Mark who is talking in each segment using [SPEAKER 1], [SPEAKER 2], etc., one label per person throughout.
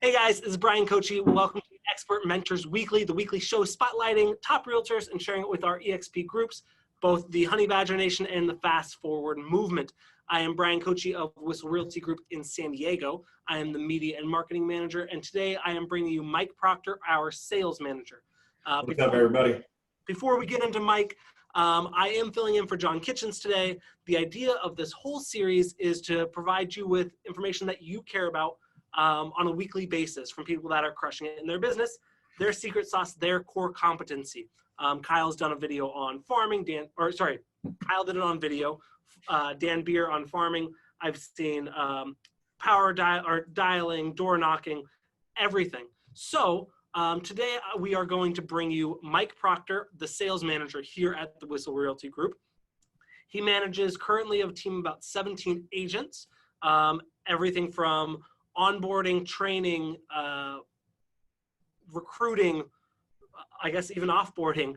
[SPEAKER 1] Hey guys, this is Bryan Koci. Welcome to Expert Mentors Weekly, the weekly show spotlighting top realtors and sharing it with our EXP groups, both the Honey Badger Nation and the Fast Forward Movement. I am Bryan Koci of Whistle Realty Group in San Diego. I am the media and marketing manager, and today I am bringing you Mike Proctor, our sales manager.
[SPEAKER 2] What's up, everybody?
[SPEAKER 1] Before we get into Mike, I am filling in for John Kitchens today. The idea of this whole series is to provide you with information that you care about on a weekly basis from people that are crushing it in their business, their secret sauce, their core competency. Kyle's done a video on farming. Kyle did it on video. Dan Beer on farming. I've seen dialing, door knocking, everything. So today we are going to bring you Mike Proctor, the sales manager here at the Whistle Realty Group. He manages currently a team of about 17 agents, everything from onboarding, training, recruiting, I guess even offboarding.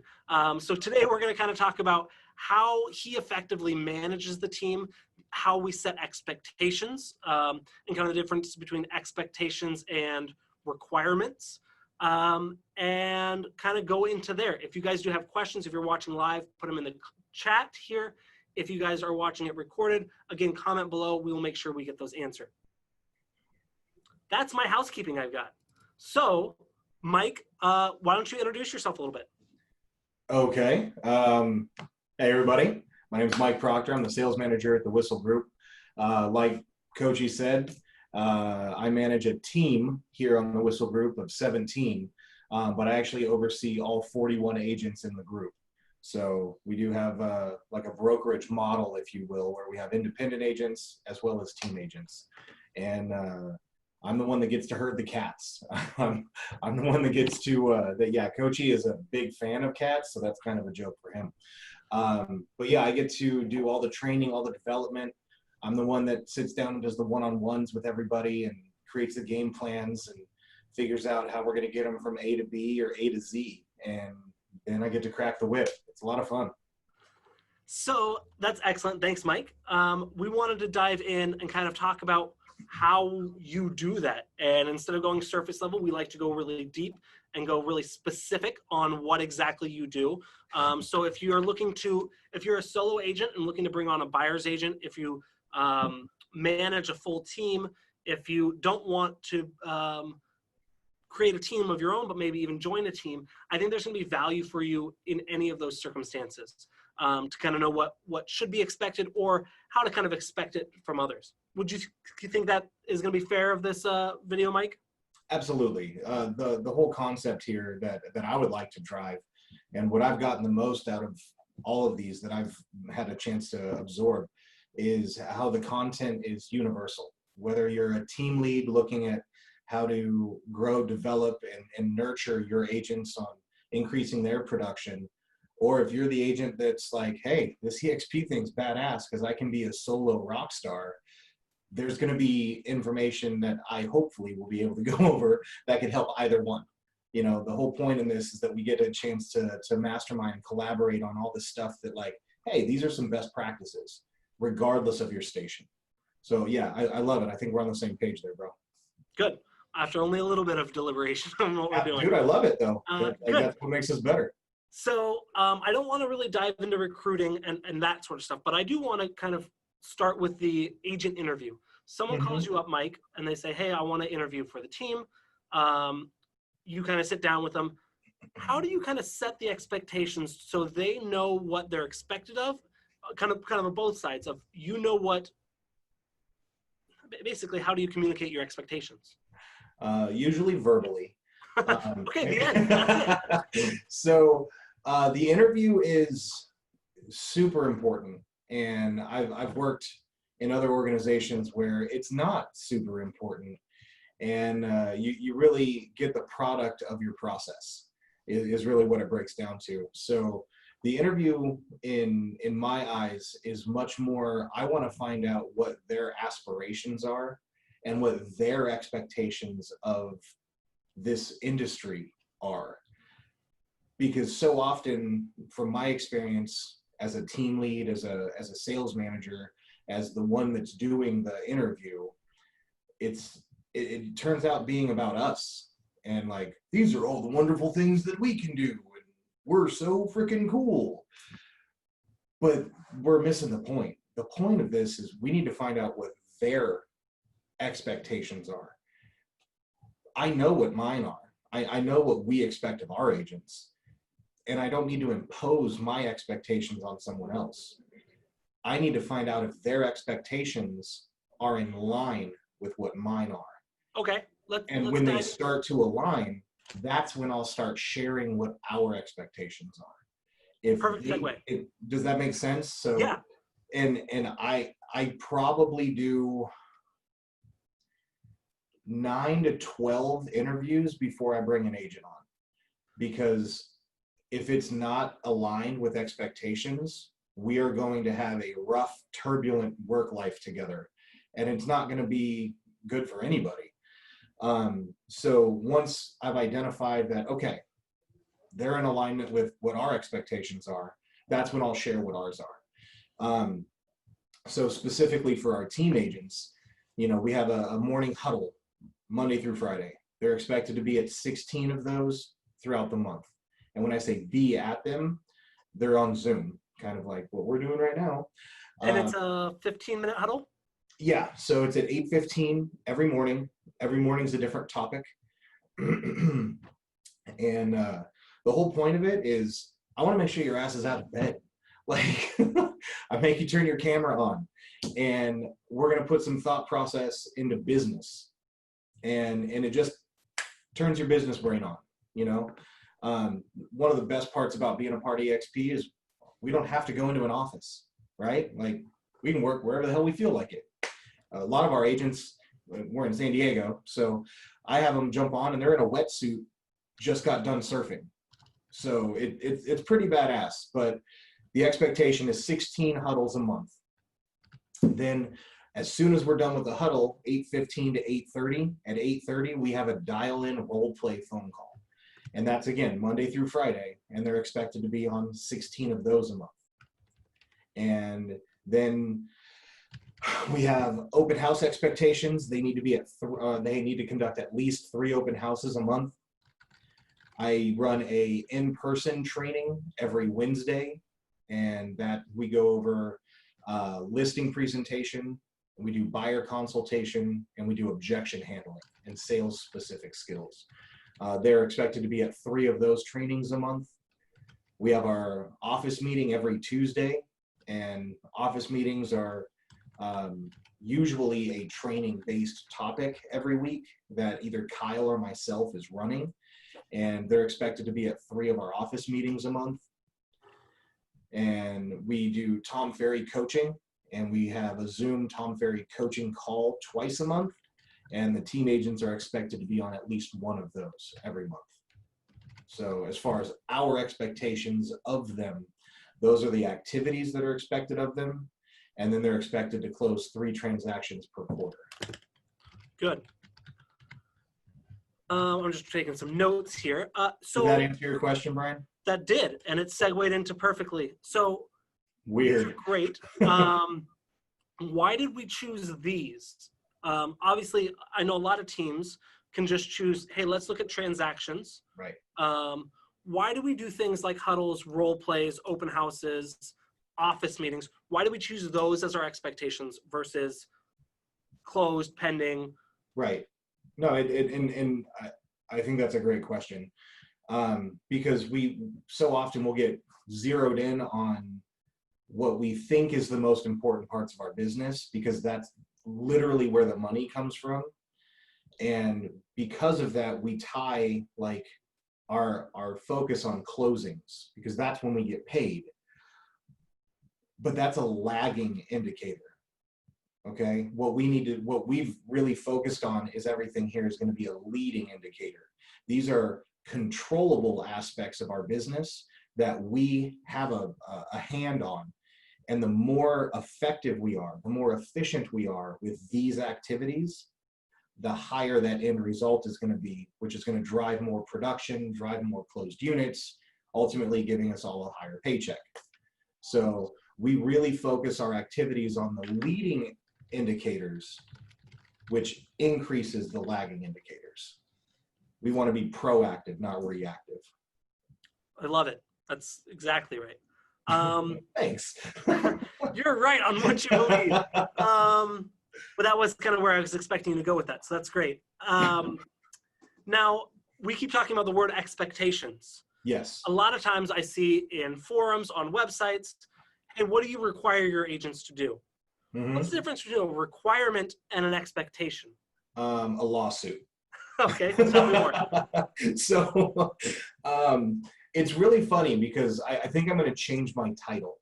[SPEAKER 1] So today we're going to kind of talk about how he effectively manages the team, how we set expectations, and kind of the difference between expectations and requirements, and kind of go into there. If you guys do have questions, if you're watching live, put them in the chat here. If you guys are watching it recorded, again, comment below. We will make sure we get those answered. That's my housekeeping I've got. So, Mike, why don't you introduce yourself a little bit?
[SPEAKER 2] Okay. Hey, everybody. My name is Mike Proctor. I'm the sales manager at the Whistle Group. Like Koci said, I manage a team here on the Whistle Group of 17, but I actually oversee all 41 agents in the group. So we do have like a brokerage model, if you will, where we have independent agents as well as team agents. And I'm the one that gets to herd the cats. I'm the one that gets to, Koci is a big fan of cats, so that's kind of a joke for him. But yeah, I get to do all the training, all the development. I'm the one that sits down and does the one-on-ones with everybody and creates the game plans and figures out how we're going to get them from A to B or A to Z. And then I get to crack the whip. It's a lot of fun.
[SPEAKER 1] So that's excellent. Thanks, Mike. We wanted to dive in and kind of talk about how you do that. And instead of going surface level, we like to go really deep and go really specific on what exactly you do. So if you're a solo agent and looking to bring on a buyer's agent, if you manage a full team, if you don't want to create a team of your own, but maybe even join a team, I think there's going to be value for you in any of those circumstances to kind of know what should be expected or how to kind of expect it from others. Would you think that is going to be fair of this video, Mike?
[SPEAKER 2] Absolutely. The whole concept here that I would like to drive, and what I've gotten the most out of all of these that I've had a chance to absorb, is how the content is universal. Whether you're a team lead looking at how to grow, develop, and nurture your agents on increasing their production, or if you're the agent that's like, hey, this EXP thing's badass because I can be a solo rock star, there's going to be information that I hopefully will be able to go over that can help either one. You know, the whole point in this is that we get a chance to mastermind and collaborate on all this stuff that, like, hey, these are some best practices, regardless of your station. So yeah, I love it. I think we're on the same page there, bro.
[SPEAKER 1] Good. After only a little bit of deliberation on what we're doing.
[SPEAKER 2] Dude, I love it though. That's what makes us better.
[SPEAKER 1] So I don't want to really dive into recruiting and that sort of stuff, but I do want to kind of start with the agent interview. Someone calls you up, Mike, and they say, hey, I want to interview for the team. You kind of sit down with them. How do you kind of set the expectations so they know what they're expected of? Kind of on both sides of, basically, how do you communicate your expectations?
[SPEAKER 2] Usually verbally.
[SPEAKER 1] Okay, the end.
[SPEAKER 2] So the interview is super important, and I've worked in other organizations where it's not super important, and you really get the product of your process is really what it breaks down to. So the interview in my eyes is much more, I want to find out what their aspirations are and what their expectations of this industry are. Because so often, from my experience as a team lead, as a sales manager, as the one that's doing the interview, it's it turns out being about us, and like, these are all the wonderful things that we can do, and we're so freaking cool. But we're missing the point. The point of this is we need to find out what their expectations are. I know what mine are. I know what we expect of our agents, and I don't need to impose my expectations on someone else. I need to find out if their expectations are in line with what mine are.
[SPEAKER 1] Okay.
[SPEAKER 2] And when they start to align, that's when I'll start sharing what our expectations are.
[SPEAKER 1] Perfect segue.
[SPEAKER 2] Does that make sense? So
[SPEAKER 1] yeah.
[SPEAKER 2] And I probably do 9 to 12 interviews before I bring an agent on, because if it's not aligned with expectations, we are going to have a rough, turbulent work life together, and it's not going to be good for anybody. So once I've identified that, okay, they're in alignment with what our expectations are, that's when I'll share what ours are. So specifically for our team agents, we have a morning huddle Monday through Friday. They're expected to be at 16 of those throughout the month. And when I say be at them, they're on Zoom, kind of like what we're doing right now.
[SPEAKER 1] And it's a 15-minute huddle?
[SPEAKER 2] Yeah, so it's at 8:15 every morning. Every morning's a different topic. And the whole point of it is I want to make sure your ass is out of bed. Like, I make you turn your camera on, and we're going to put some thought process into business. And it just turns your business brain on, One of the best parts about being a part of EXP is we don't have to go into an office, right? Like, we can work wherever the hell we feel like it. A lot of our agents, we're in San Diego, so I have them jump on and they're in a wetsuit, just got done surfing. So it's pretty badass, but the expectation is 16 huddles a month. Then as soon as we're done with the huddle, 8:15 to 8:30, at 8:30, we have a dial-in role-play phone call. And that's, again, Monday through Friday, and they're expected to be on 16 of those a month. And then we have open house expectations. They need to be they need to conduct at least 3 open houses a month. I run a in-person training every Wednesday, and that we go over listing presentation, we do buyer consultation, and we do objection handling and sales specific skills. They're expected to be at 3 of those trainings a month. We have our office meeting every Tuesday, and office meetings are usually a training based topic every week that either Kyle or myself is running, and they're expected to be at 3 of our office meetings a month. And we do Tom Ferry coaching, and we have a Zoom Tom Ferry coaching call twice a month, and the team agents are expected to be on at least 1 of those every month. So as far as our expectations of them, those are the activities that are expected of them, and then they're expected to close 3 transactions per quarter.
[SPEAKER 1] Good. I'm just taking some notes here. So
[SPEAKER 2] did that answer your question, Brian?
[SPEAKER 1] That did, and it segued into perfectly. So
[SPEAKER 2] weird.
[SPEAKER 1] Great. Why did we choose these? Obviously, I know a lot of teams can just choose, hey, let's look at transactions.
[SPEAKER 2] Right.
[SPEAKER 1] Why do we do things like huddles, role plays, open houses, office meetings? Why do we choose those as our expectations versus closed, pending?
[SPEAKER 2] Right. No, and I think that's a great question, because we so often will get zeroed in on what we think is the most important parts of our business, because that's literally where the money comes from. And because of that, we tie like our focus on closings, because that's when we get paid. But that's a lagging indicator. Okay, what we've really focused on is everything here is going to be a leading indicator. These are controllable aspects of our business that we have a hand on. And the more effective we are, the more efficient we are with these activities, the higher that end result is going to be, which is going to drive more production, drive more closed units, ultimately giving us all a higher paycheck. So we really focus our activities on the leading indicators which increases the lagging indicators. We want to be proactive, not reactive.
[SPEAKER 1] I love it. That's exactly right.
[SPEAKER 2] Thanks.
[SPEAKER 1] You're right on what you believe. But that was kind of where I was expecting you to go with that. So that's great. Now, we keep talking about the word expectations.
[SPEAKER 2] Yes.
[SPEAKER 1] A lot of times I see in forums, on websites, hey, what do you require your agents to do?
[SPEAKER 2] Mm-hmm.
[SPEAKER 1] What's the difference between a requirement and an expectation?
[SPEAKER 2] A lawsuit.
[SPEAKER 1] Okay, tell me more.
[SPEAKER 2] So it's really funny because I think I'm going to change my title.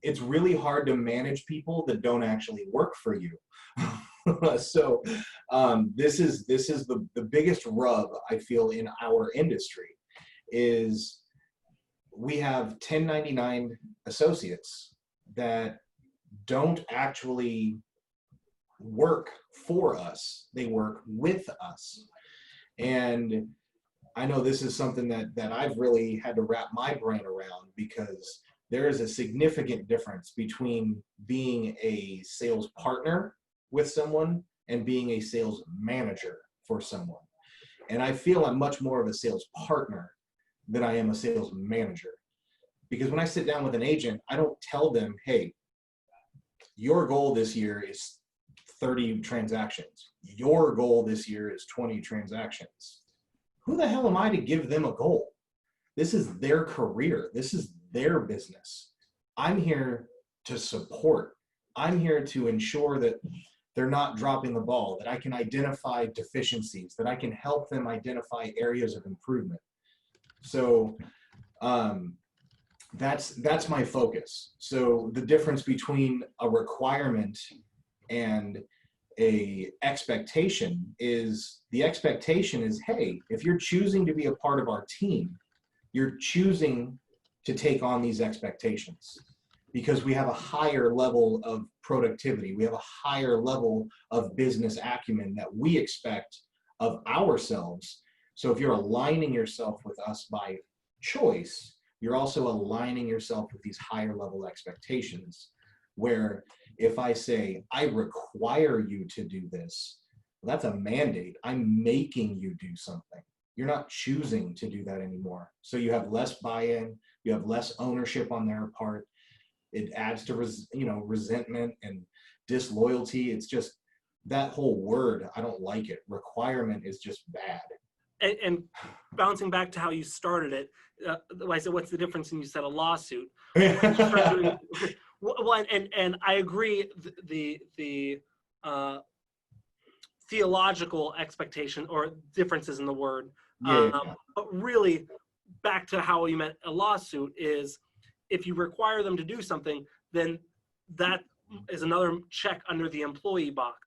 [SPEAKER 2] It's really hard to manage people that don't actually work for you. So this is the biggest rub I feel in our industry is we have 1099 associates that don't actually work for us. They work with us. And I know this is something that I've really had to wrap my brain around, because there is a significant difference between being a sales partner with someone and being a sales manager for someone. And I feel I'm much more of a sales partner than I am a sales manager. Because when I sit down with an agent, I don't tell them, hey, your goal this year is 30 transactions. Your goal this year is 20 transactions. Who the hell am I to give them a goal? This is their career. This is their business. I'm here to support. I'm here to ensure that they're not dropping the ball, that I can identify deficiencies, that I can help them identify areas of improvement. So that's my focus. So the difference between a requirement and a expectation is, the expectation is, hey, if you're choosing to be a part of our team, you're choosing to take on these expectations because we have a higher level of productivity. We have a higher level of business acumen that we expect of ourselves. So if you're aligning yourself with us by choice, you're also aligning yourself with these higher level expectations, where if I say, I require you to do this, well, that's a mandate. I'm making you do something. You're not choosing to do that anymore. So you have less buy-in, you have less ownership on their part. It adds to resentment and disloyalty. It's just, that whole word, I don't like it. Requirement is just bad.
[SPEAKER 1] And bouncing back to how you started it, I said, what's the difference? And you said a lawsuit. Well, and I agree. The theological expectation or differences in the word, but really, back to how you meant a lawsuit is, if you require them to do something, then that is another check under the employee box.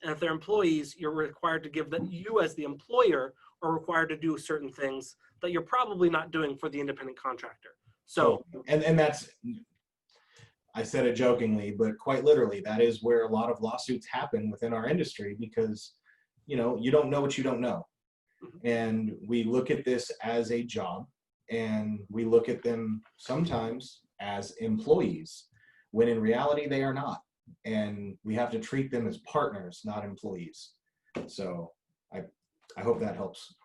[SPEAKER 1] And if they're employees, you're required to give them, you as the employer are required to do certain things that you're probably not doing for the independent contractor. So,
[SPEAKER 2] and that's, I said it jokingly, but quite literally, that is where a lot of lawsuits happen within our industry, because, you don't know what you don't know. And we look at this as a job, and we look at them sometimes as employees, when in reality they are not. And we have to treat them as partners, not employees. So I hope that helps.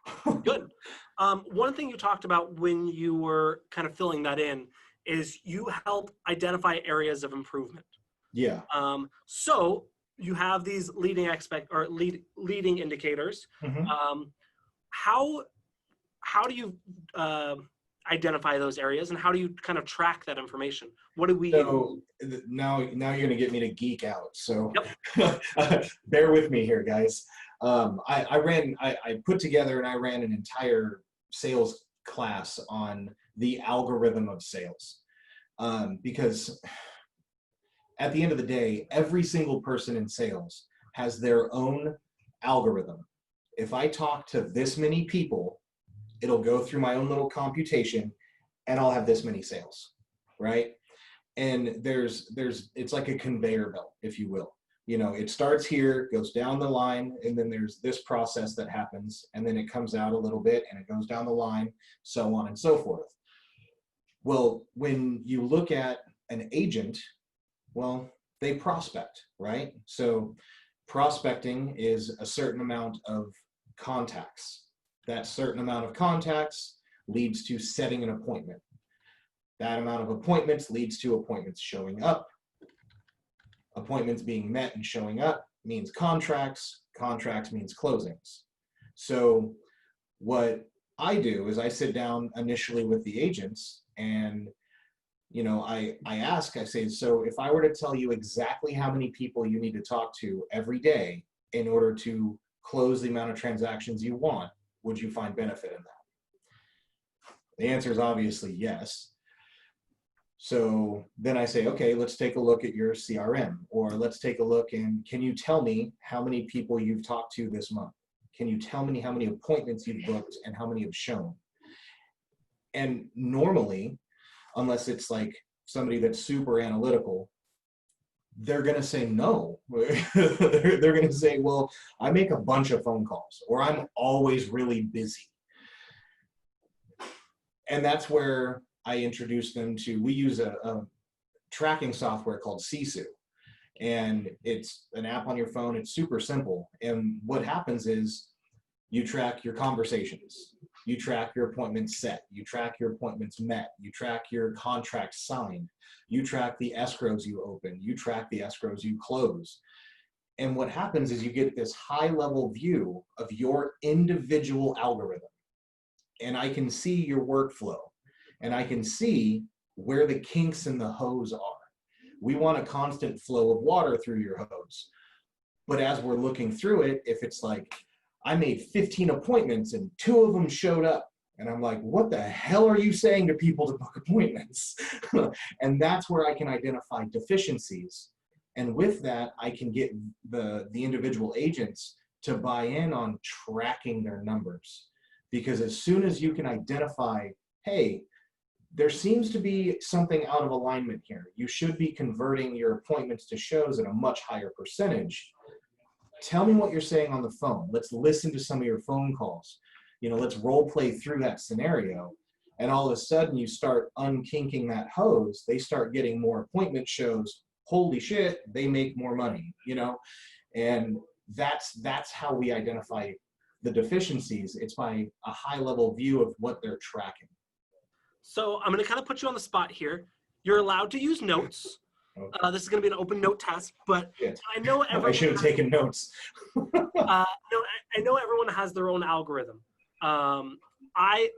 [SPEAKER 1] Good. One thing you talked about when you were kind of filling that in is you help identify areas of improvement.
[SPEAKER 2] Yeah.
[SPEAKER 1] So you have these leading indicators.
[SPEAKER 2] Mm-hmm.
[SPEAKER 1] How do you identify those areas, and how do you kind of track that information? What do we use?
[SPEAKER 2] Now you're going to get me to geek out. So
[SPEAKER 1] Yep.
[SPEAKER 2] bear with me here, guys. I put together and I ran an entire sales class on the algorithm of sales, because at the end of the day, every single person in sales has their own algorithm. If I talk to this many people, it'll go through my own little computation and I'll have this many sales, right? And it's like a conveyor belt, if you will. It starts here, goes down the line, and then there's this process that happens, and then it comes out a little bit and it goes down the line, so on and so forth. Well, when you look at an agent, well, they prospect, right? So Prospecting is a certain amount of contacts. That certain amount of contacts leads to setting an appointment. That amount of appointments leads to appointments showing up. Appointments being met and showing up means contracts. Contracts means closings. So what I do is I sit down initially with the agents and I ask, I say, so if I were to tell you exactly how many people you need to talk to every day in order to close the amount of transactions you want, would you find benefit in that? The answer is obviously yes. So then I say, okay, let's take a look at your CRM, or let's take a look and can you tell me how many people you've talked to this month? Can you tell me how many appointments you've booked and how many have shown? And normally, unless it's like somebody that's super analytical, they're going to say no. They're going to say, well, I make a bunch of phone calls, or I'm always really busy. And that's where I introduce them to, we use a tracking software called Sisu. And it's an app on your phone. It's super simple. And what happens is you track your conversations. You track your appointments set. You track your appointments met. You track your contracts signed. You track the escrows you open. You track the escrows you close. And what happens is you get this high-level view of your individual algorithm. And I can see your workflow. And I can see where the kinks in the hose are. We want a constant flow of water through your hose. But as we're looking through it, if it's like, I made 15 appointments and 2 of them showed up. And I'm like, what the hell are you saying to people to book appointments? And that's where I can identify deficiencies. And with that, I can get the individual agents to buy in on tracking their numbers. Because as soon as you can identify, hey, there seems to be something out of alignment here. You should be converting your appointments to shows at a much higher percentage. Tell me what you're saying on the phone. Let's listen to some of your phone calls. Let's role play through that scenario. And all of a sudden you start unkinking that hose. They start getting more appointment shows. Holy shit, they make more money, And that's how we identify the deficiencies. It's by a high level view of what they're tracking.
[SPEAKER 1] So I'm going to kind of put you on the spot here. You're allowed to use notes. This is going to be an open note test, but I know everyone.
[SPEAKER 2] I should have taken notes.
[SPEAKER 1] I know everyone has their own algorithm. I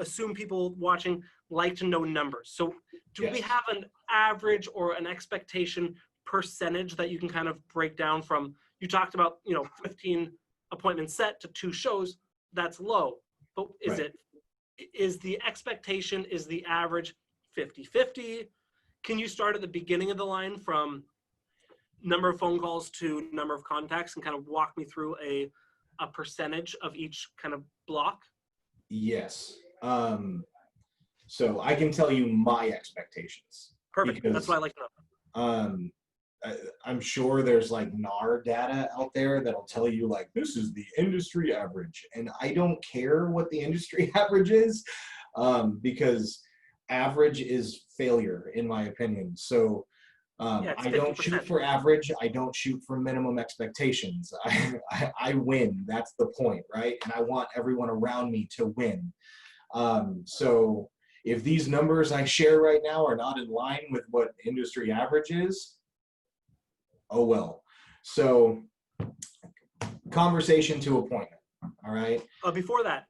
[SPEAKER 1] assume people watching like to know numbers. So do we have an average or an expectation percentage that you can kind of break down from? You talked about 15 appointments set to 2 shows. That's low, but is the expectation, is the average 50-50? Can you start at the beginning of the line from number of phone calls to number of contacts and kind of walk me through a percentage of each kind of block?
[SPEAKER 2] Yes. So I can tell you my expectations.
[SPEAKER 1] Perfect. That's what I like to know.
[SPEAKER 2] I'm sure there's like NAR data out there that'll tell you like, this is the industry average. And I don't care what the industry average is, because average is failure in my opinion. So I don't shoot for average. I don't shoot for minimum expectations. I win. That's the point, right? And I want everyone around me to win. So if these numbers I share right now are not in line with what industry average is, oh well. So conversation to appointment, all right?
[SPEAKER 1] Before that,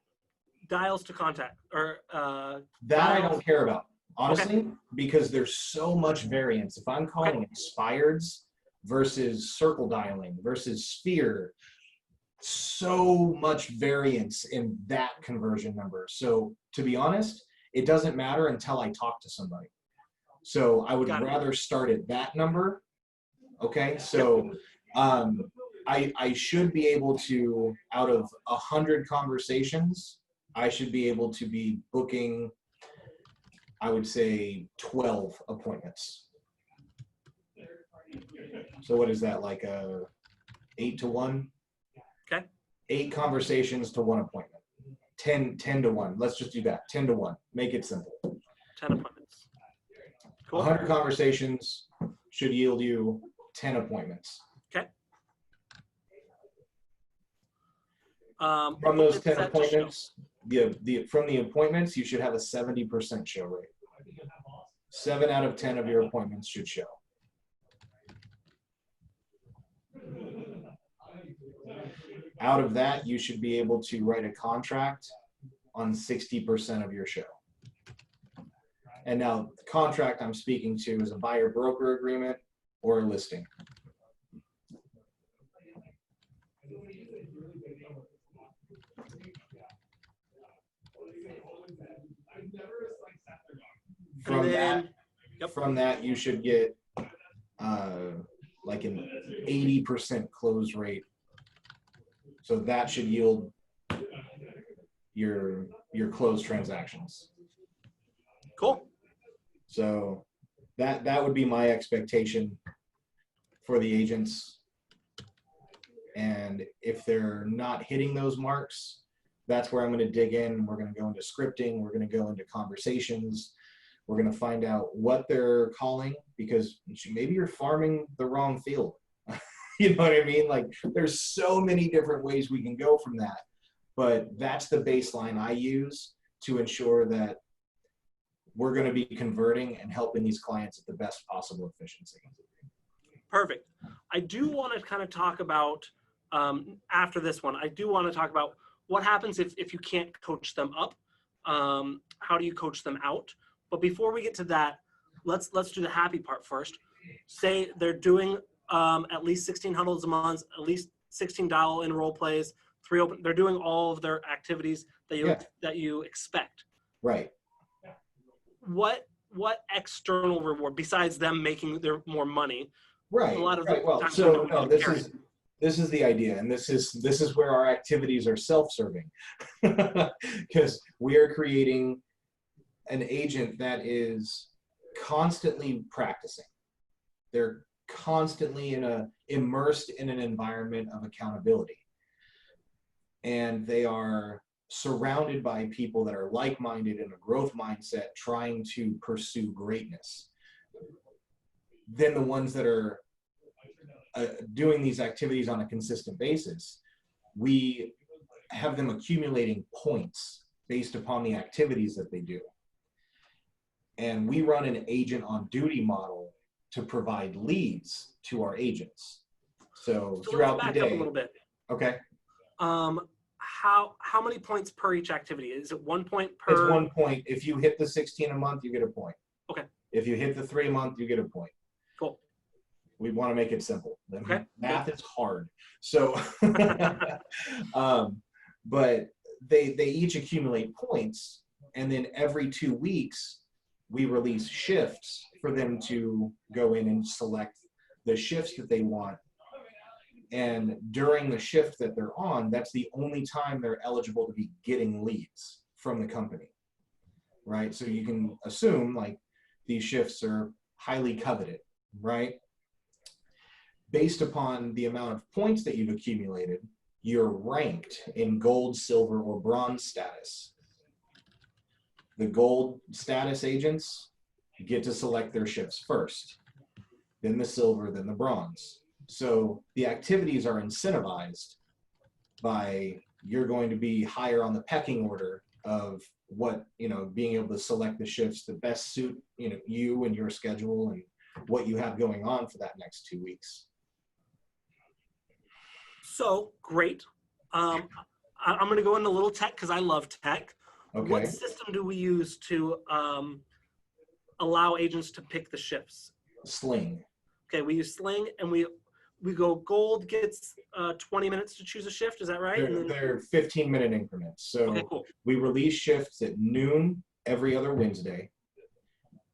[SPEAKER 1] dials to contact, or
[SPEAKER 2] that I don't care about, honestly, because there's so much variance. If I'm calling expireds versus circle dialing versus sphere, so much variance in that conversion number. So to be honest, it doesn't matter until I talk to somebody. So I would rather start at that number. Okay, so I should be able to, out of 100 conversations, I should be able to be booking, I would say 12 appointments. So what is that, like a 8-to-1?
[SPEAKER 1] Okay.
[SPEAKER 2] 8 conversations to 1 appointment. 10 to 1. Let's just do that. 10 to 1. Make it simple.
[SPEAKER 1] 10 appointments. Cool.
[SPEAKER 2] 100 conversations should yield you 10 appointments.
[SPEAKER 1] Okay.
[SPEAKER 2] From those 10
[SPEAKER 1] set to show.
[SPEAKER 2] appointments, from the appointments, you should have a 70% show rate. 7 out of 10 of your appointments should show. Out of that, you should be able to write a contract on 60% of your show. And now the contract I'm speaking to is a buyer broker agreement or a listing. From that, you should get like an 80% close rate. So that should yield your closed transactions.
[SPEAKER 1] Cool.
[SPEAKER 2] So that would be my expectation for the agents. And if they're not hitting those marks, that's where I'm going to dig in. We're going to go into scripting. We're going to go into conversations. We're going to find out what they're calling, because maybe you're farming the wrong field. You know what I mean? Like, there's so many different ways we can go from that. But that's the baseline I use to ensure that we're going to be converting and helping these clients at the best possible efficiency.
[SPEAKER 1] Perfect. I do want to kind of talk about, after this one, I do want to talk about what happens if you can't coach them up. How do you coach them out? But before we get to that, let's do the happy part first. Say they're doing at least 16 huddles a month, at least 16 dial in role plays, 3 open. They're doing all of their activities that you expect.
[SPEAKER 2] Right.
[SPEAKER 1] What external reward besides them making their more money?
[SPEAKER 2] Right.
[SPEAKER 1] A lot of
[SPEAKER 2] right. Well, so no, this is the idea, and this is where our activities are self-serving, because we are creating an agent that is constantly practicing. They're constantly immersed in an environment of accountability, and they are surrounded by people that are like-minded in a growth mindset, trying to pursue greatness. Then the ones that are doing these activities on a consistent basis, we have them accumulating points based upon the activities that they do. And we run an agent on duty model to provide leads to our agents. So throughout
[SPEAKER 1] let's back
[SPEAKER 2] the day,
[SPEAKER 1] up a little bit.
[SPEAKER 2] Okay.
[SPEAKER 1] How many points per each activity? Is it 1 point per?
[SPEAKER 2] It's 1 point. If you hit the 16 a month, you get a point.
[SPEAKER 1] Okay.
[SPEAKER 2] If you hit the 3 a month, you get a point.
[SPEAKER 1] Cool.
[SPEAKER 2] We want to make it simple.
[SPEAKER 1] Okay.
[SPEAKER 2] Math is hard. So, but they each accumulate points, and then every 2 weeks, we release shifts for them to go in and select the shifts that they want. And during the shift that they're on, that's the only time they're eligible to be getting leads from the company, right? So you can assume like these shifts are highly coveted, right? Based upon the amount of points that you've accumulated, you're ranked in gold, silver, or bronze status. The gold status agents get to select their shifts first, then the silver, then the bronze. So the activities are incentivized by, you're going to be higher on the pecking order of what, being able to select the shifts that best suit, you and your schedule and what you have going on for that next 2 weeks.
[SPEAKER 1] So great. I'm going to go into a little tech because I love tech.
[SPEAKER 2] Okay.
[SPEAKER 1] What system do we use to allow agents to pick the shifts?
[SPEAKER 2] Sling.
[SPEAKER 1] Okay, we use Sling, and we go gold gets 20 minutes to choose a shift. Is that right?
[SPEAKER 2] They're 15-minute increments. So
[SPEAKER 1] okay, cool.
[SPEAKER 2] We release shifts at noon every other Wednesday.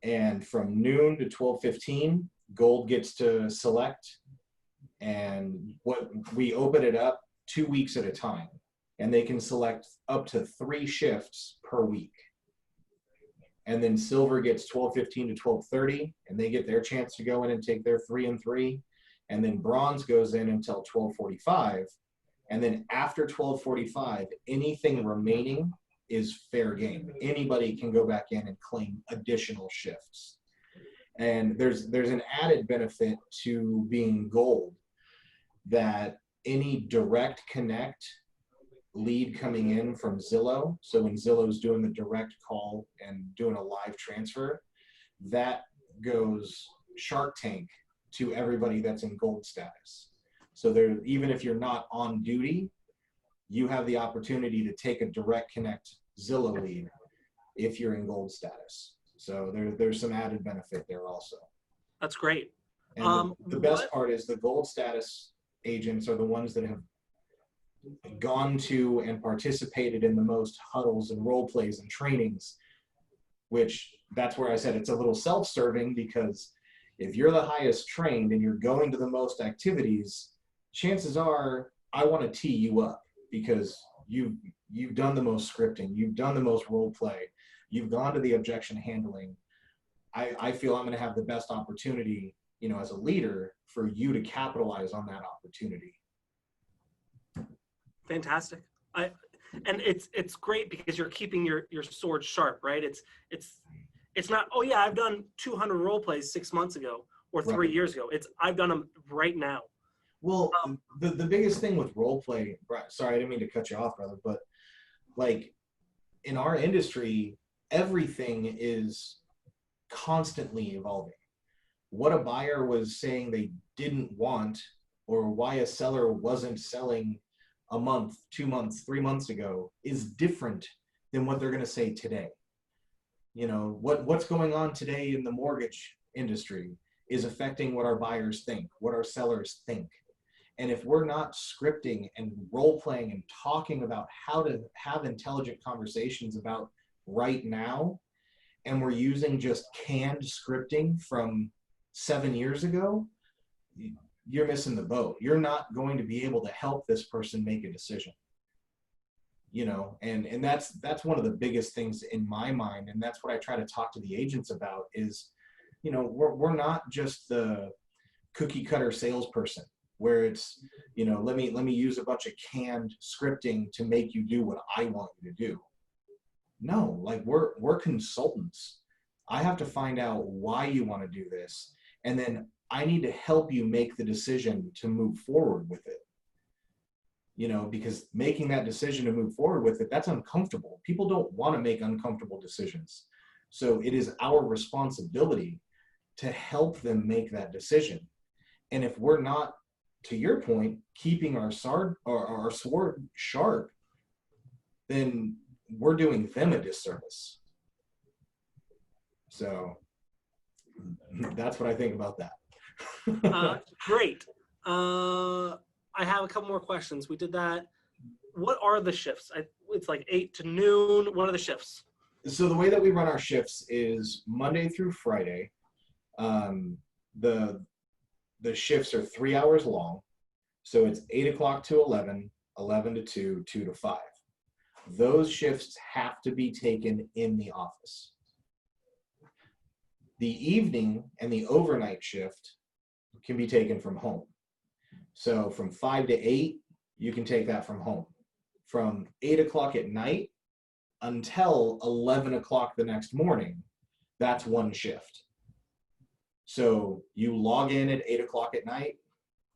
[SPEAKER 2] And from noon to 12:15, gold gets to select. And we open it up 2 weeks at a time. And they can select up to 3 shifts per week. And then silver gets 12:15 to 12:30, and they get their chance to go in and take their 3 and 3. And then bronze goes in until 12:45. And then after 12:45, anything remaining is fair game. Anybody can go back in and claim additional shifts. And there's an added benefit to being gold, that any direct connect lead coming in from Zillow. So when Zillow's doing the direct call and doing a live transfer, that goes Shark Tank to everybody that's in gold status. So there, even if you're not on duty, you have the opportunity to take a direct connect Zillow lead if you're in gold status. So there's some added benefit there also.
[SPEAKER 1] That's great.
[SPEAKER 2] And the best part is the gold status agents are the ones that have gone to and participated in the most huddles and role plays and trainings, which that's where I said it's a little self-serving, because if you're the highest trained and you're going to the most activities, chances are I want to tee you up because you've done the most scripting, you've done the most role play, you've gone to the objection handling. I feel I'm going to have the best opportunity, you know, as a leader for you to capitalize on that opportunity.
[SPEAKER 1] Fantastic. And it's great because you're keeping your sword sharp, right? It's not, oh yeah, I've done 200 role plays 6 months ago or 3 years ago. It's I've done them right now.
[SPEAKER 2] Well, the biggest thing with role play, sorry, I didn't mean to cut you off, brother, but like in our industry, everything is constantly evolving. What a buyer was saying they didn't want, or why a seller wasn't selling a month, 2 months, 3 months ago, is different than what they're going to say today. You know, what's going on today in the mortgage industry is affecting what our buyers think, what our sellers think. And if we're not scripting and role playing and talking about how to have intelligent conversations about right now, and we're using just canned scripting from 7 years ago, you're missing the boat. You're not going to be able to help this person make a decision. You know, and that's one of the biggest things in my mind, and that's what I try to talk to the agents about is, you know, we're not just the cookie cutter salesperson where it's, you know, let me use a bunch of canned scripting to make you do what I want you to do. No, like we're consultants. I have to find out why you want to do this, and then I need to help you make the decision to move forward with it. You know, because making that decision to move forward with it, that's uncomfortable. People don't want to make uncomfortable decisions. So it is our responsibility to help them make that decision. And if we're not, to your point, keeping our sword sharp, then we're doing them a disservice. So that's what I think about that.
[SPEAKER 1] Great. I have a couple more questions. We did that. What are the shifts? It's like 8 to noon. What are the shifts?
[SPEAKER 2] So the way that we run our shifts is Monday through Friday. The shifts are 3 hours long. So it's 8 o'clock to 11, 11 to 2, 2 to 5. Those shifts have to be taken in the office. The evening and the overnight shift can be taken from home. So from 5 to 8, you can take that from home. From 8 o'clock at night until 11 o'clock the next morning, that's one shift. So you log in at 8 o'clock at night.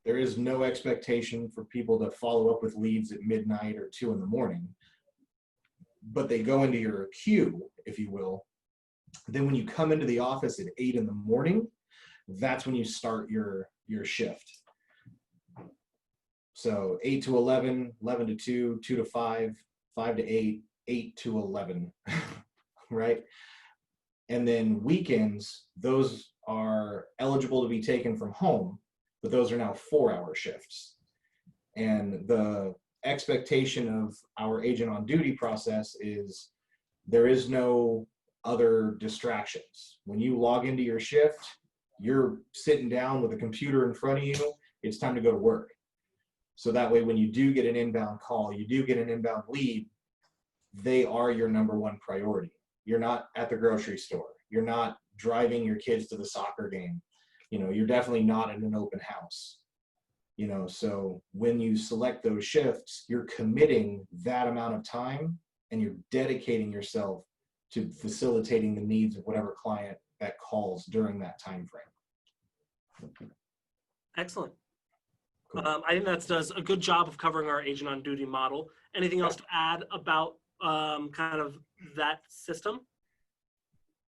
[SPEAKER 2] There is no expectation for people to follow up with leads at midnight or 2 in the morning, but they go into your queue, if you will. Then when you come into the office at 8 in the morning, that's when you start your shift. So 8 to 11, 11 to 2, 2 to 5, 5 to 8, 8 to 11, right? And then weekends, those are eligible to be taken from home, but those are now 4-hour shifts. And the expectation of our agent on duty process is there is no other distractions. When you log into your shift, you're sitting down with a computer in front of you, it's time to go to work. So that way, when you do get an inbound call, you do get an inbound lead, they are your number one priority. You're not at the grocery store. You're not driving your kids to the soccer game. You know, you're definitely not in an open house. You know, so when you select those shifts, you're committing that amount of time and you're dedicating yourself to facilitating the needs of whatever client that calls during that time frame.
[SPEAKER 1] Excellent.
[SPEAKER 2] Cool.
[SPEAKER 1] I think that does a good job of covering our agent on duty model. Anything else to add about kind of that system?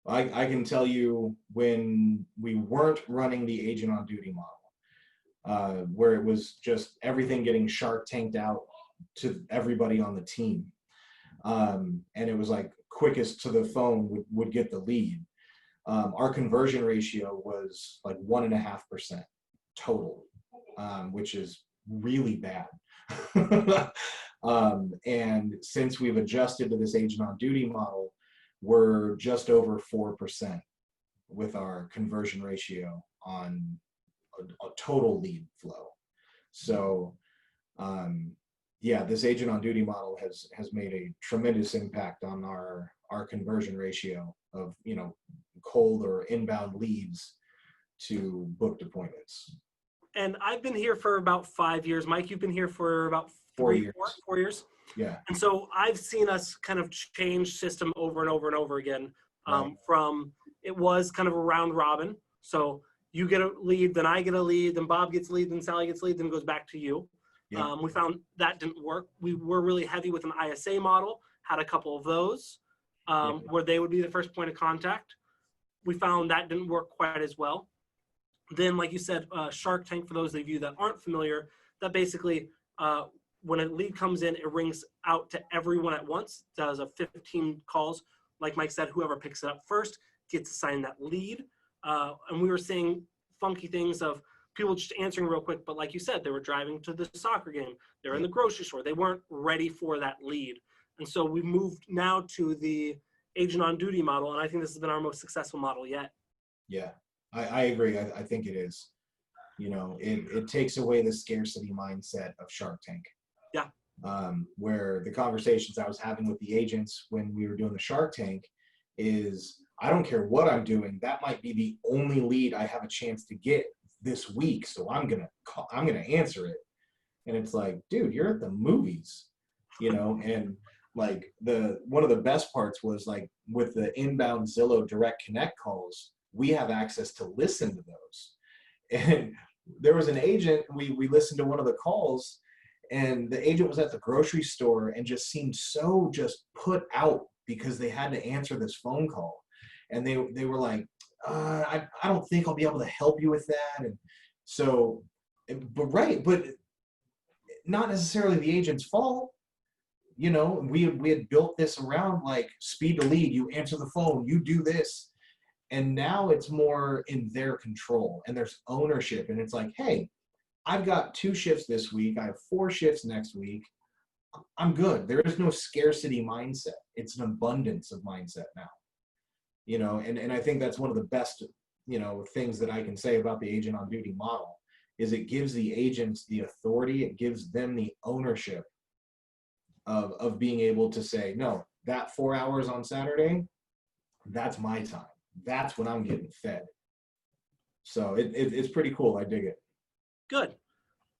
[SPEAKER 2] I can tell you when we weren't running the agent on duty model, where it was just everything getting Shark Tanked out to everybody on the team. And it was like quickest to the phone would get the lead. Our conversion ratio was like 1.5% total, which is really bad. And since we've adjusted to this agent on duty model, we're just over 4% with our conversion ratio on a total lead flow. So yeah, this agent on duty model has made a tremendous impact on our conversion ratio of, you know, cold or inbound leads to booked appointments.
[SPEAKER 1] And I've been here for about 5 years. Mike, you've been here for about
[SPEAKER 2] 4 years.
[SPEAKER 1] 4 years.
[SPEAKER 2] Yeah.
[SPEAKER 1] And so I've seen us kind of change system over and over and over again.
[SPEAKER 2] Right.
[SPEAKER 1] From it was kind of a round robin. So you get a lead, then I get a lead, then Bob gets a lead, then Sally gets a lead, then it goes back to you.
[SPEAKER 2] Yeah.
[SPEAKER 1] We found that didn't work. We were really heavy with an ISA model, had a couple of those where they would be the first point of contact. We found that didn't work quite as well. Then, like you said, Shark Tank, for those of you that aren't familiar, that basically when a lead comes in, it rings out to everyone at once, does a 15 calls. Like Mike said, whoever picks it up first gets assigned that lead. And we were seeing funky things of people just answering real quick, but like you said, they were driving to the soccer game. They're in the grocery store. They weren't ready for that lead. And so we moved now to the agent on duty model, and I think this has been our most successful model yet.
[SPEAKER 2] Yeah, I agree. I think it is. You know, it takes away the scarcity mindset of Shark Tank.
[SPEAKER 1] Yeah.
[SPEAKER 2] Where the conversations I was having with the agents when we were doing the Shark Tank is, I don't care what I'm doing. That might be the only lead I have a chance to get this week, so I'm gonna answer it. And it's like, dude, you're at the movies, you know. And like one of the best parts was like with the inbound Zillow direct connect calls, we have access to listen to those. And there was an agent, we listened to one of the calls, and the agent was at the grocery store and just seemed so just put out because they had to answer this phone call. And they were like, I don't think I'll be able to help you with that. And so, but not necessarily the agent's fault. You know, we had built this around like speed to lead. You answer the phone, you do this. And now it's more in their control and there's ownership. And it's like, hey, I've got 2 shifts this week. I have 4 shifts next week. I'm good. There is no scarcity mindset. It's an abundance of mindset now. You know, and I think that's one of the best, you know, things that I can say about the agent on duty model is it gives the agents the authority. It gives them the ownership of being able to say, no, that 4 hours on Saturday, that's my time. That's when I'm getting fed. So it's pretty cool. I dig it.
[SPEAKER 1] Good.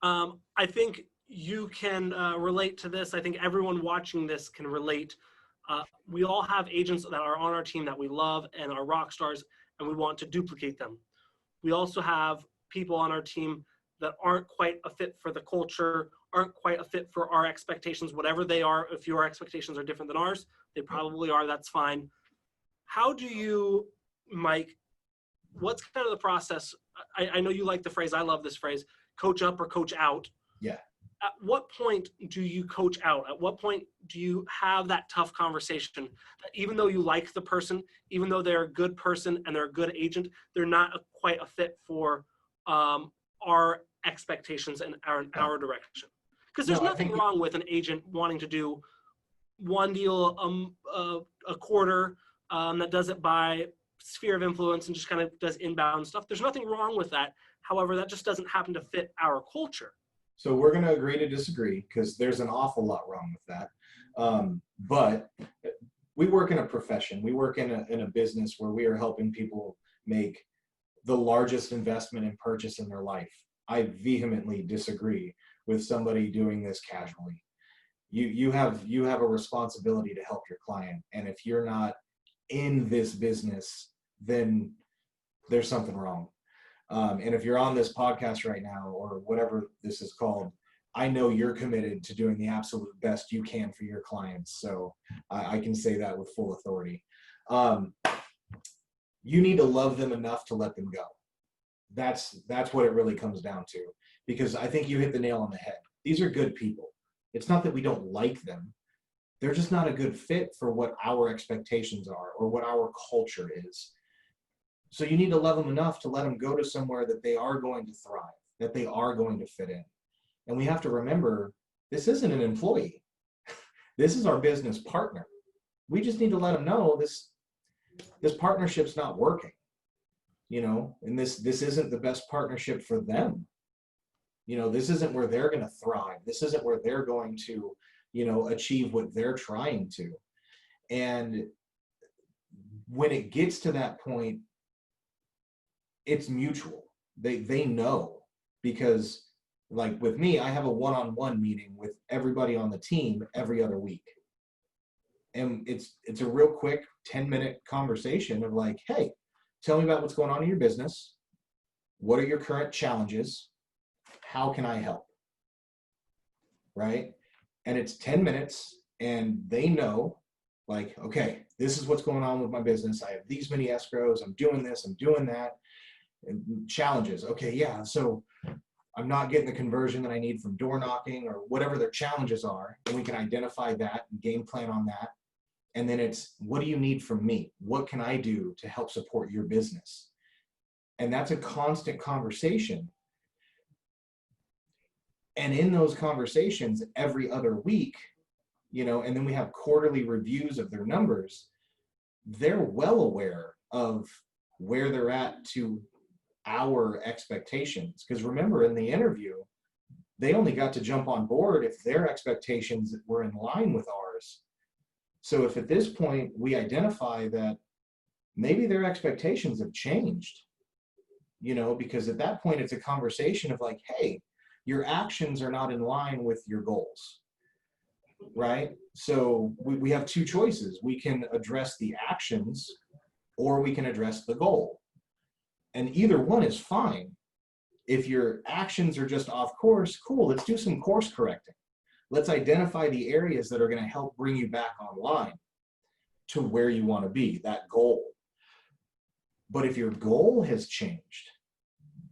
[SPEAKER 1] I think you can relate to this. I think everyone watching this can relate. We all have agents that are on our team that we love and are rock stars, and we want to duplicate them. We also have people on our team that aren't quite a fit for the culture, aren't quite a fit for our expectations, whatever they are. If your expectations are different than ours, they probably are, that's fine. How do you, Mike, what's kind of the process? I know you like the phrase, I love this phrase, coach up or coach out.
[SPEAKER 2] Yeah.
[SPEAKER 1] At what point do you coach out? At what point do you have that tough conversation that even though you like the person, even though they're a good person and they're a good agent, they're not quite a fit for our expectations and our direction? Because there's nothing wrong with an agent wanting to do one deal a quarter that does it by sphere of influence and just kind of does inbound stuff. There's nothing wrong with that. However, that just doesn't happen to fit our culture.
[SPEAKER 2] So we're going to agree to disagree because there's an awful lot wrong with that. But we work in a profession. We work in a business where we are helping people make the largest investment and purchase in their life. I vehemently disagree with somebody doing this casually. You have a responsibility to help your client. And if you're not in this business, then there's something wrong. And if you're on this podcast right now or whatever this is called, I know you're committed to doing the absolute best you can for your clients. So I can say that with full authority. You need to love them enough to let them go. That's what it really comes down to, because I think you hit the nail on the head. These are good people. It's not that we don't like them. They're just not a good fit for what our expectations are or what our culture is. So you need to love them enough to let them go to somewhere that they are going to thrive, that they are going to fit in. And we have to remember, this isn't an employee. This is our business partner. We just need to let them know this partnership's not working, and this isn't the best partnership for them. This isn't where they're going to thrive. This isn't where they're going to, achieve what they're trying to. And when it gets to that point, it's mutual. They know, because like with me, I have a one-on-one meeting with everybody on the team every other week. And it's a real quick 10-minute conversation of like, hey, tell me about what's going on in your business. What are your current challenges? How can I help? Right? And it's 10 minutes, and they know, like, okay, this is what's going on with my business. I have these many escrows. I'm doing this. I'm doing that. And challenges. Okay, yeah. So I'm not getting the conversion that I need from door knocking or whatever their challenges are. And we can identify that and game plan on that. And then it's, what do you need from me? What can I do to help support your business? And that's a constant conversation. And in those conversations every other week, and then we have quarterly reviews of their numbers, they're well aware of where they're at to our expectations. Because remember, in the interview, they only got to jump on board if their expectations were in line with ours. So if at this point we identify that maybe their expectations have changed, because at that point it's a conversation of like, hey, your actions are not in line with your goals, right? So we have two choices. We can address the actions, or we can address the goal. And either one is fine. If your actions are just off course, cool, let's do some course correcting. Let's identify the areas that are going to help bring you back online to where you want to be, that goal. But if your goal has changed,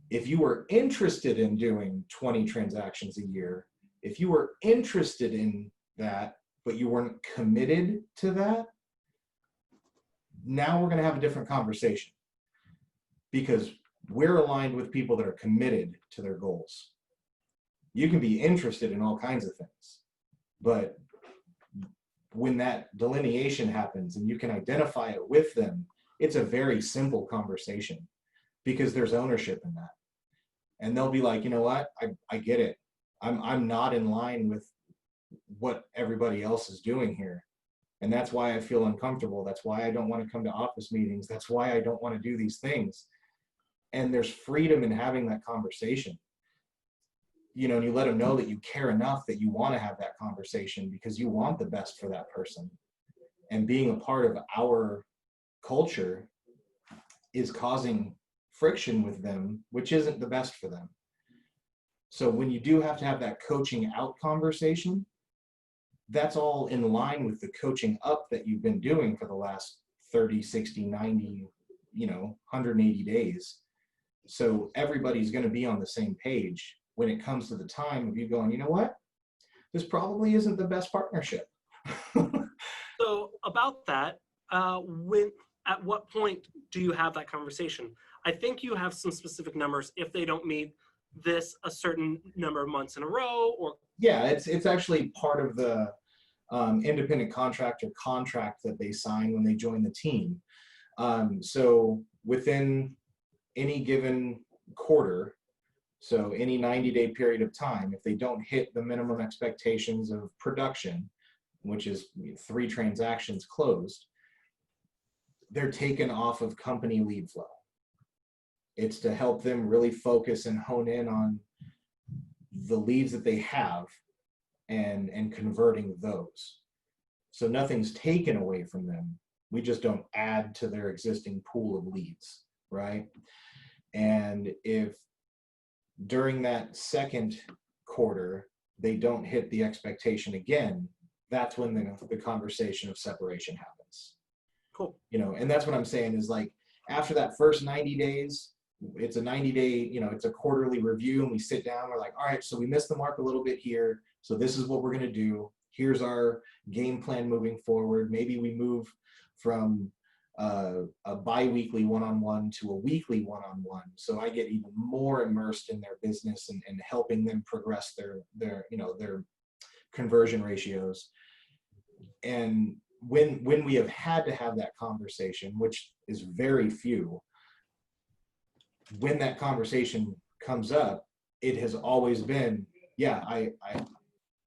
[SPEAKER 2] if you were interested in doing 20 transactions a year, if you were interested in that, but you weren't committed to that, now we're going to have a different conversation, because we're aligned with people that are committed to their goals. You can be interested in all kinds of things, but when that delineation happens and you can identify it with them, it's a very simple conversation, because there's ownership in that. And they'll be like, you know what, I get it. I'm not in line with what everybody else is doing here. And that's why I feel uncomfortable. That's why I don't want to come to office meetings. That's why I don't want to do these things. And there's freedom in having that conversation. And you let them know that you care enough that you want to have that conversation because you want the best for that person. And being a part of our culture is causing friction with them, which isn't the best for them. So when you do have to have that coaching out conversation, that's all in line with the coaching up that you've been doing for the last 30, 60, 90, 180 days. So everybody's going to be on the same page when it comes to the time of you going, you know what, this probably isn't the best partnership.
[SPEAKER 1] So about that, at what point do you have that conversation? I think you have some specific numbers if they don't meet this a certain number of months in a row, or
[SPEAKER 2] yeah, it's actually part of the independent contractor contract that they sign when they join the team. So within any given quarter, so any 90-day period of time, if they don't hit the minimum expectations of production, which is 3 transactions closed, they're taken off of company lead flow. It's to help them really focus and hone in on the leads that they have and converting those. So nothing's taken away from them. We just don't add to their existing pool of leads, right? And if during that second quarter they don't hit the expectation again, that's when the conversation of separation happens.
[SPEAKER 1] Cool.
[SPEAKER 2] You know, and that's what I'm saying is like, after that first 90 days, it's a 90-day, you know, it's a quarterly review, and we sit down, we're like, all right, so we missed the mark a little bit here. So this is what we're going to do. Here's our game plan moving forward. Maybe we move from a bi-weekly one-on-one to a weekly one-on-one. So I get even more immersed in their business and helping them progress their you know, their conversion ratios. And when we have had to have that conversation, which is very few, when that conversation comes up, it has always been, yeah,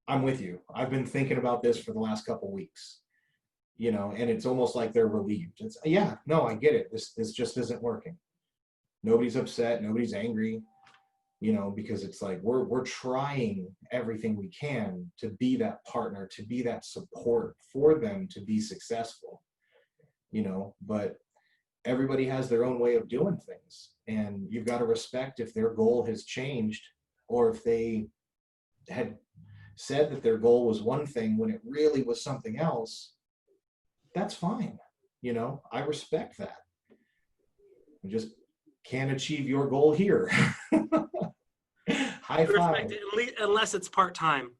[SPEAKER 2] I'm with you. I've been thinking about this for the last couple of weeks, you know, and it's almost like they're relieved. It's, yeah, no, I get it. This just isn't working. Nobody's upset. Nobody's angry, you know, because it's like, we're trying everything we can to be that partner, to be that support for them to be successful, you know, but everybody has their own way of doing things, and you've got to respect if their goal has changed, or if they had said that their goal was one thing when it really was something else. That's fine. You know, I respect that. I just can't achieve your goal here. High five.
[SPEAKER 1] Respect it, unless it's part-time.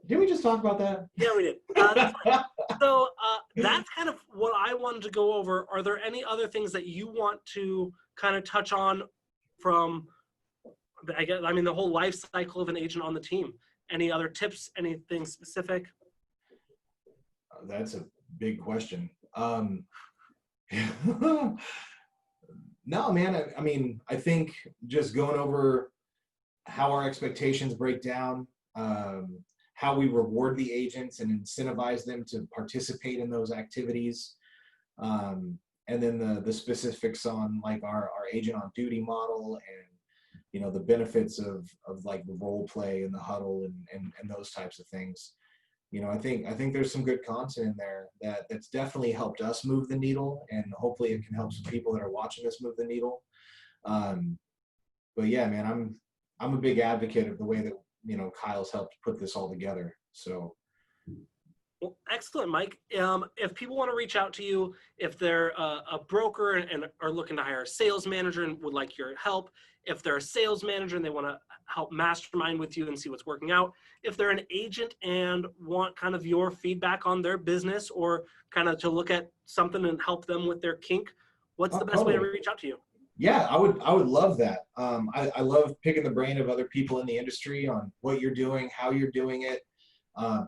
[SPEAKER 2] Did we just talk about that?
[SPEAKER 1] Yeah, we did. That's fine. So that's kind of what I wanted to go over. Are there any other things that you want to kind of touch on from, I mean, the whole life cycle of an agent on the team? Any other tips, anything specific?
[SPEAKER 2] That's a big question. No, man, I mean, I think just going over how our expectations break down, how we reward the agents and incentivize them to participate in those activities. And then the specifics on like our agent on duty model, and, you know, the benefits of like the role play and the huddle and those types of things. You know, I think there's some good content in there that's definitely helped us move the needle, and hopefully it can help some people that are watching us move the needle. But yeah, man, I'm a big advocate of the way that, you know, Kyle's helped put this all together. So.
[SPEAKER 1] Well, excellent, Mike. If people want to reach out to you, if they're a broker and are looking to hire a sales manager and would like your help, if they're a sales manager and they want to help mastermind with you and see what's working out, if they're an agent and want kind of your feedback on their business, or kind of to look at something and help them with their kink, what's the best way to reach out to you?
[SPEAKER 2] Yeah, I would love that. I love picking the brain of other people in the industry on what you're doing, how you're doing it,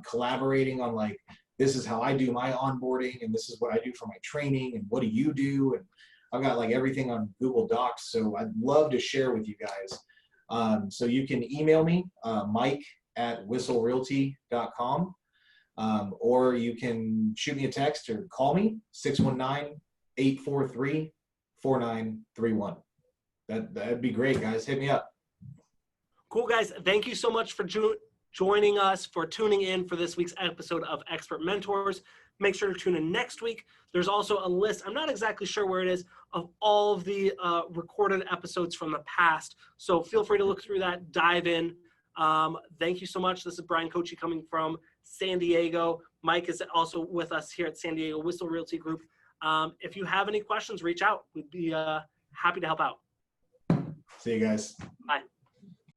[SPEAKER 2] collaborating on like, this is how I do my onboarding, and this is what I do for my training, and what do you do? And I've got like everything on Google Docs, so I'd love to share with you guys. So you can email me, mike@whistlerealty.com, or you can shoot me a text or call me, 619-843-4931. That'd be great, guys. Hit me up.
[SPEAKER 1] Cool, guys. Thank you so much for joining us, for tuning in for this week's episode of Expert Mentors. Make sure to tune in next week. There's also a list, I'm not exactly sure where it is, of all of the recorded episodes from the past. So feel free to look through that, dive in. Thank you so much. This is Bryan Koci coming from San Diego. Mike is also with us here at San Diego Whistle Realty Group. If you have any questions, reach out. We'd be happy to help out.
[SPEAKER 2] See you guys.
[SPEAKER 1] Bye.